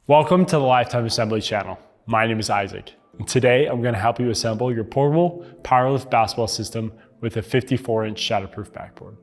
Welcome to the Lifetime Assembly channel. My name is Isaac, and today I'm going to help you assemble your portable PowerLift basketball system with a 54-inch shatterproof backboard.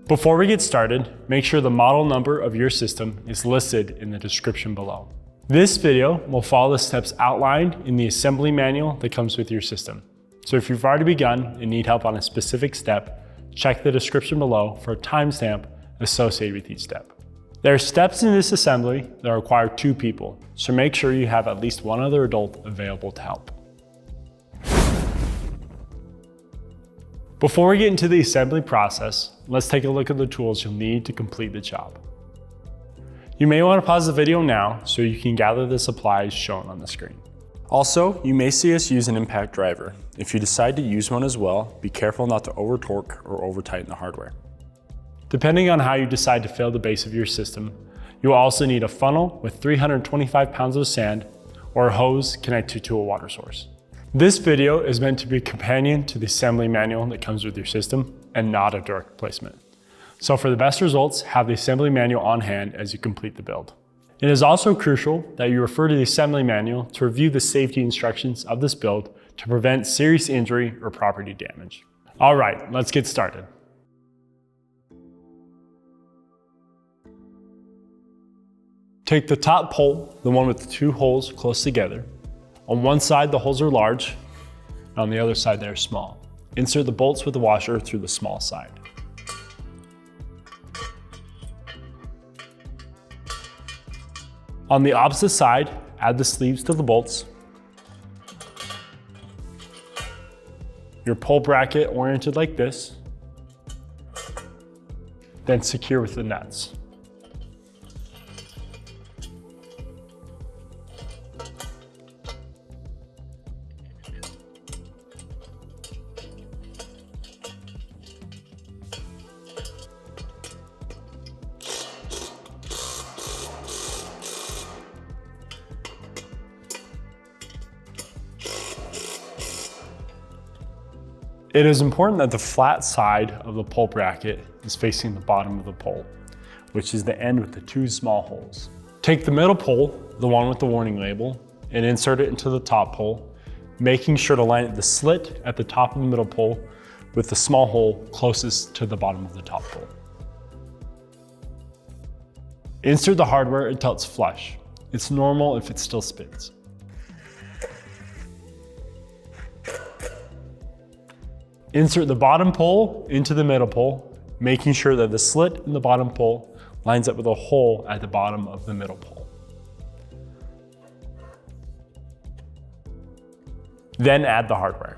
Before we get started, make sure the model number of your system is listed in the description below. This video will follow the steps outlined in the assembly manual that comes with your system. So if you've already begun and need help on a specific step, check the description below for a timestamp associated with each step. There are steps in this assembly that require 2 people, so make sure you have at least one other adult available to help. Before we get into the assembly process, let's take a look at the tools you'll need to complete the job. You may want to pause the video now so you can gather the supplies shown on the screen. Also, you may see us use an impact driver. If you decide to use one as well, be careful not to over torque or over tighten the hardware. Depending on how you decide to fill the base of your system, you will also need a funnel with 325 pounds of sand or a hose connected to a water source. This video is meant to be a companion to the assembly manual that comes with your system and not a direct replacement. So for the best results, have the assembly manual on hand as you complete the build. It is also crucial that you refer to the assembly manual to review the safety instructions of this build to prevent serious injury or property damage. All right, let's get started. Take the top pole, the one with the 2 holes close together. On one side, the holes are large, and on the other side, they're small. Insert the bolts with the washer through the small side. On the opposite side, add the sleeves to the bolts. Your pole bracket oriented like this, then secure with the nuts. It is important that the flat side of the pole bracket is facing the bottom of the pole, which is the end with the 2 small holes. Take the middle pole, the one with the warning label, and insert it into the top pole, making sure to line the slit at the top of the middle pole with the small hole closest to the bottom of the top pole. Insert the hardware until it's flush. It's normal if it still spins. Insert the bottom pole into the middle pole, making sure that the slit in the bottom pole lines up with a hole at the bottom of the middle pole. Then add the hardware.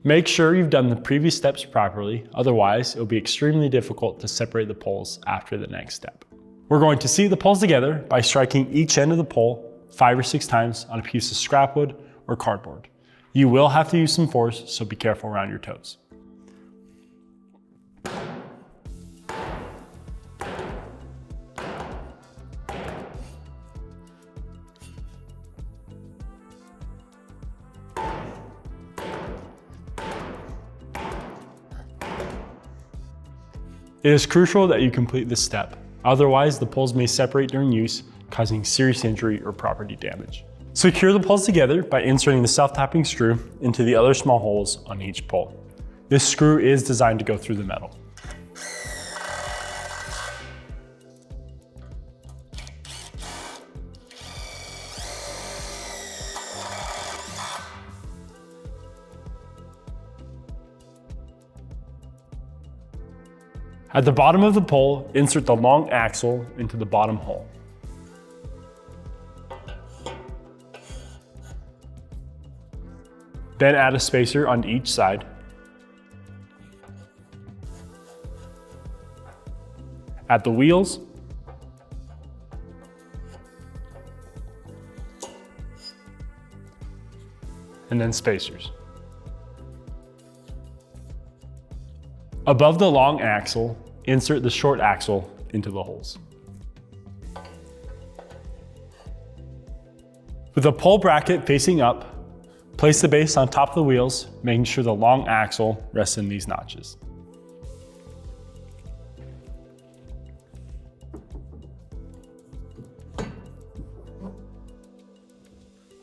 Make sure you've done the previous steps properly, otherwise it will be extremely difficult to separate the poles after the next step. We're going to seat the poles together by striking each end of the pole 5 or 6 times on a piece of scrap wood or cardboard. You will have to use some force, so be careful around your toes. It is crucial that you complete this step. Otherwise, the poles may separate during use, causing serious injury or property damage. Secure the poles together by inserting the self-tapping screw into the other small holes on each pole. This screw is designed to go through the metal. At the bottom of the pole, insert the long axle into the bottom hole. Then add a spacer on each side. Add the wheels. And then spacers. Above the long axle, insert the short axle into the holes. With the pole bracket facing up, place the base on top of the wheels, making sure the long axle rests in these notches.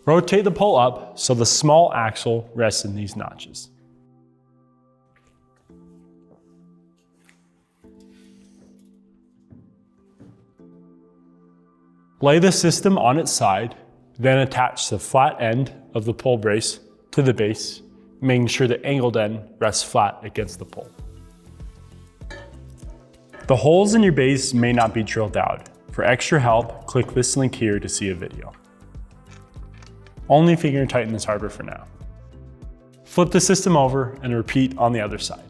Rotate the pole up so the small axle rests in these notches. Lay the system on its side, then attach the flat end of the pole brace to the base, making sure the angled end rests flat against the pole. The holes in your base may not be drilled out. For extra help, click this link here to see a video. Only finger tighten this hardware for now. Flip the system over and repeat on the other side.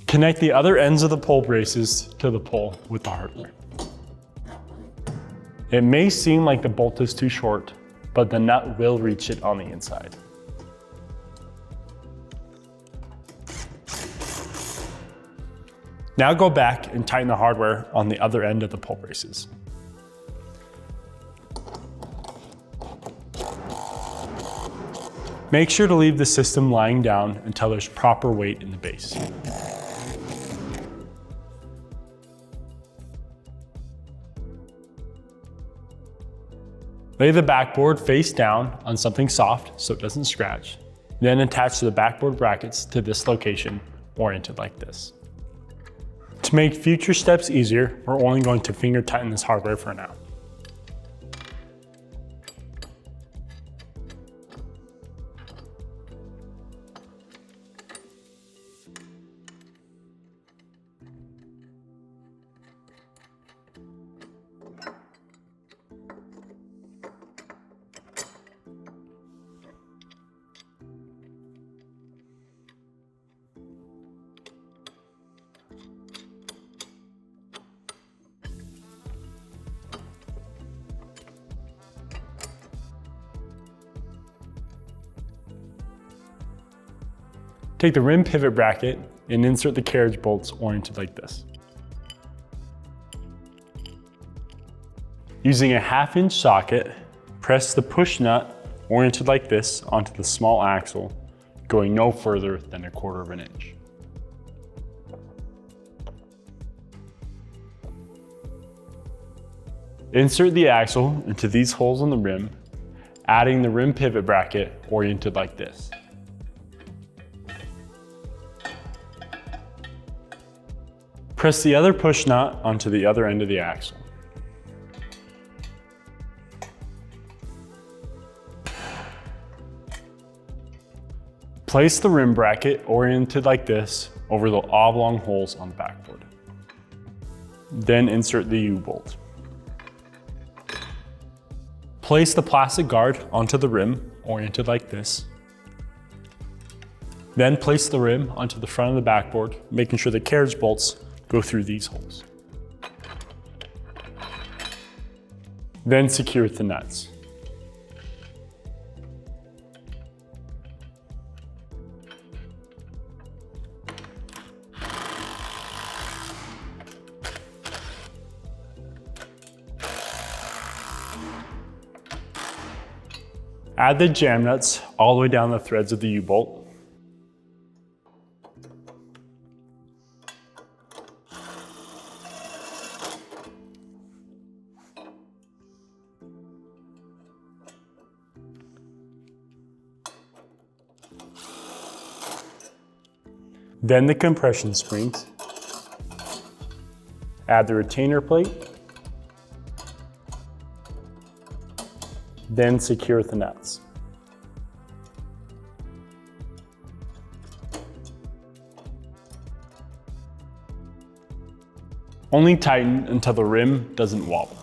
Connect the other ends of the pole braces to the pole with the hardware. It may seem like the bolt is too short, but the nut will reach it on the inside. Now go back and tighten the hardware on the other end of the pole braces. Make sure to leave the system lying down until there's proper weight in the base. Lay the backboard face down on something soft so it doesn't scratch. Then attach the backboard brackets to this location, oriented like this. To make future steps easier, we're only going to finger tighten this hardware for now. Take the rim pivot bracket and insert the carriage bolts oriented like this. Using a 1/2-inch socket, press the push nut oriented like this onto the small axle, going no further than 1/4 inch. Insert the axle into these holes on the rim, adding the rim pivot bracket oriented like this. Press the other push nut onto the other end of the axle. Place the rim bracket oriented like this over the oblong holes on the backboard. Then insert the U-bolt. Place the plastic guard onto the rim oriented like this. Then place the rim onto the front of the backboard, making sure the carriage bolts go through these holes. Then secure with the nuts. Add the jam nuts all the way down the threads of the U-bolt. Then the compression springs. Add the retainer plate. Then secure with the nuts. Only tighten until the rim doesn't wobble.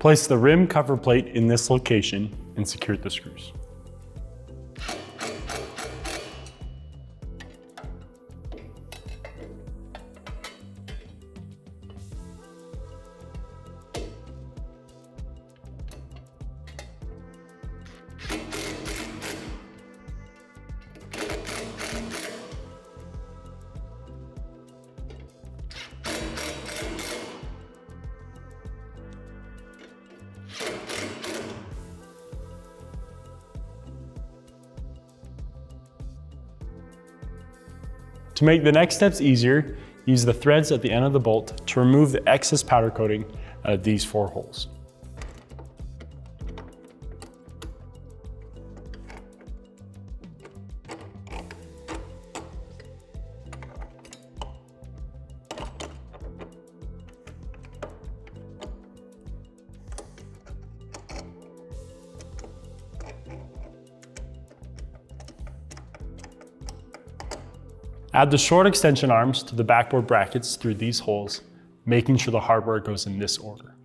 Place the rim cover plate in this location and secure the screws. To make the next steps easier, use the threads at the end of the bolt to remove the excess powder coating out of these 4 holes. Add the short extension arms to the backboard brackets through these holes, making sure the hardware goes in this order.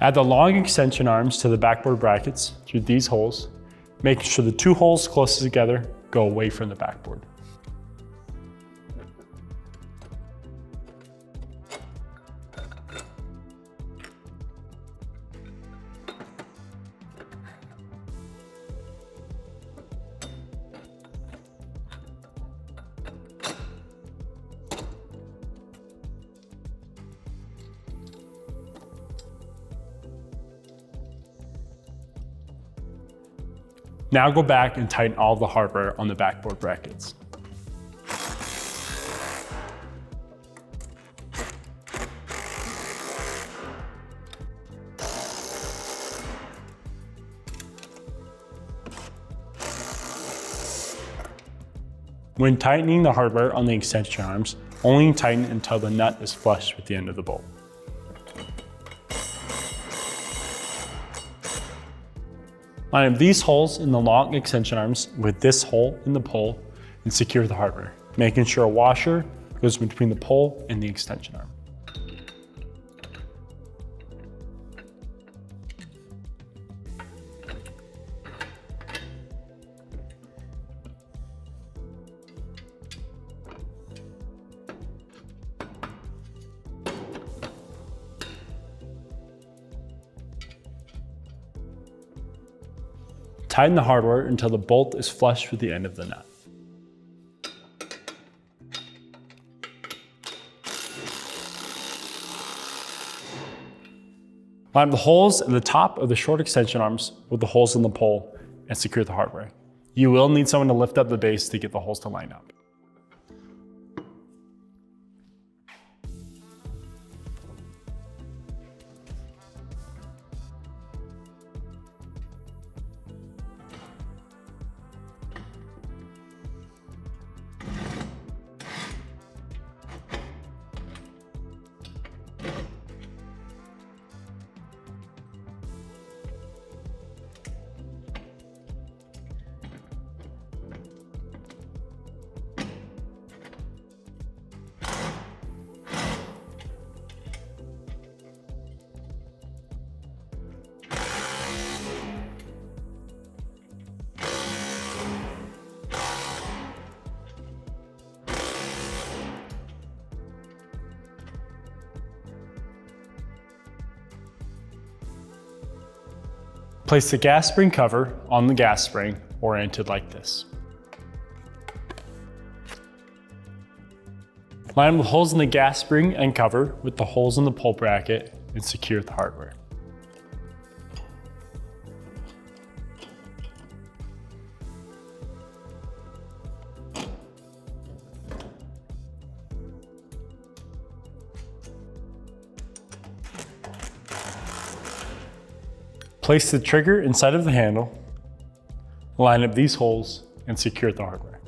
Add the long extension arms to the backboard brackets through these holes, making sure the 2 holes closest together go away from the backboard. Now go back and tighten all the hardware on the backboard brackets. When tightening the hardware on the extension arms, only tighten until the nut is flush with the end of the bolt. Line up these holes in the long extension arms with this hole in the pole and secure the hardware, making sure a washer goes between the pole and the extension arm. Tighten the hardware until the bolt is flush with the end of the nut. Line up the holes at the top of the short extension arms with the holes in the pole and secure the hardware. You will need someone to lift up the base to get the holes to line up. Place the gas spring cover on the gas spring, oriented like this. Line up the holes in the gas spring and cover with the holes in the pole bracket and secure the hardware. Place the trigger inside of the handle, line up these holes, and secure the hardware.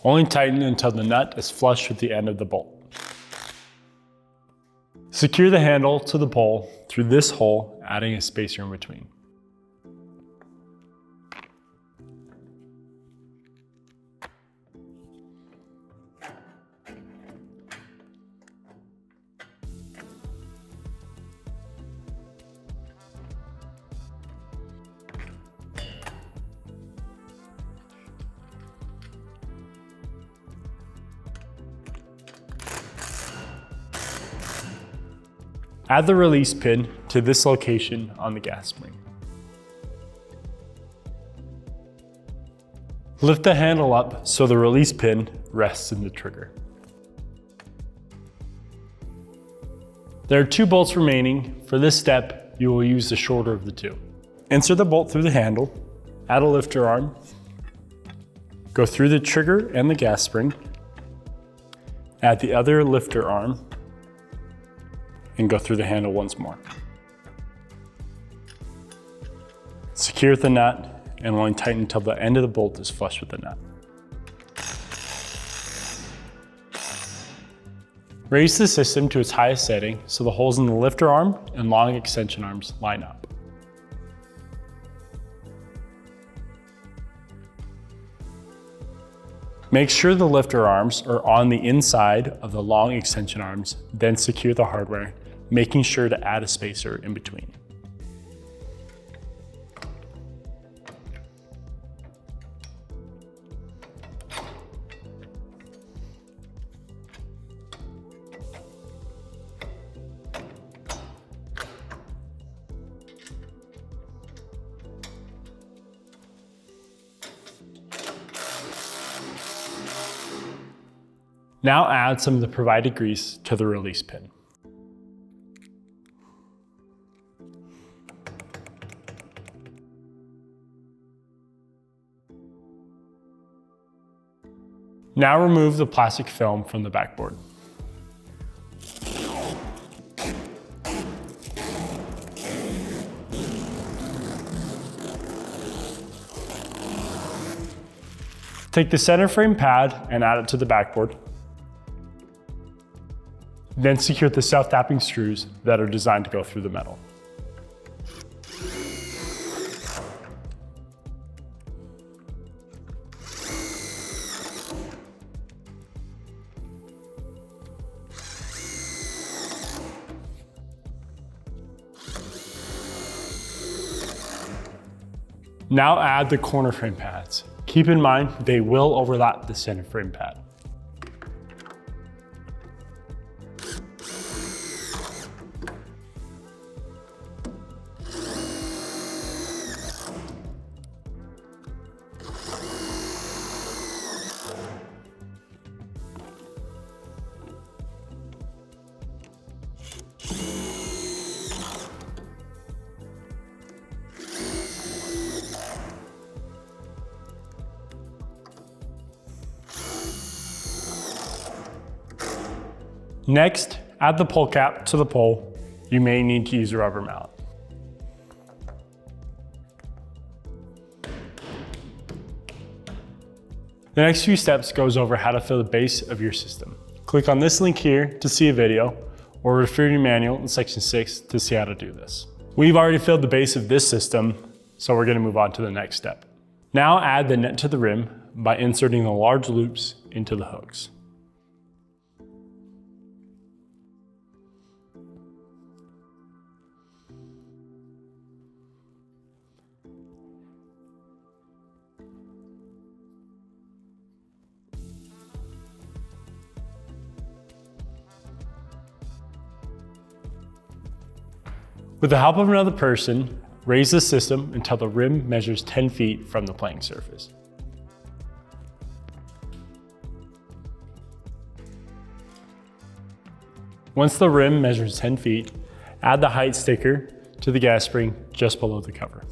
Only tighten until the nut is flush with the end of the bolt. Secure the handle to the pole through this hole, adding a spacer in between. Add the release pin to this location on the gas spring. Lift the handle up so the release pin rests in the trigger. There are 2 bolts remaining. For this step, you will use the shorter of the 2. Insert the bolt through the handle, add a lifter arm, go through the trigger and the gas spring, add the other lifter arm, and go through the handle once more. Secure with the nut and only tighten until the end of the bolt is flush with the nut. Raise the system to its highest setting so the holes in the lifter arm and long extension arms line up. Make sure the lifter arms are on the inside of the long extension arms, then secure the hardware, making sure to add a spacer in between. Now add some of the provided grease to the release pin. Now remove the plastic film from the backboard. Take the center frame pad and add it to the backboard. Then secure the self-tapping screws that are designed to go through the metal. Now add the corner frame pads. Keep in mind, they will overlap the center frame pad. Next, add the pull cap to the pole. You may need to use a rubber mallet. The next few steps goes over how to fill the base of your system. Click on this link here to see a video, or refer to your manual in section 6 to see how to do this. We've already filled the base of this system, so we're going to move on to the next step. Now add the net to the rim by inserting the large loops into the hooks. With the help of another person, raise the system until the rim measures 10 feet from the playing surface. Once the rim measures 10 feet, add the height sticker to the gas spring just below the cover.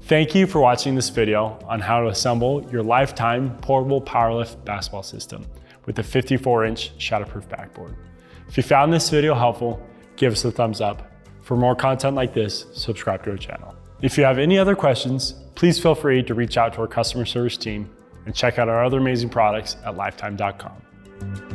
Thank you for watching this video on how to assemble your lifetime portable powerlift basketball system with a 54-inch shatterproof backboard. If you found this video helpful, give us a thumbs up. For more content like this, subscribe to our channel. If you have any other questions, please feel free to reach out to our customer service team and check out our other amazing products at lifetime.com.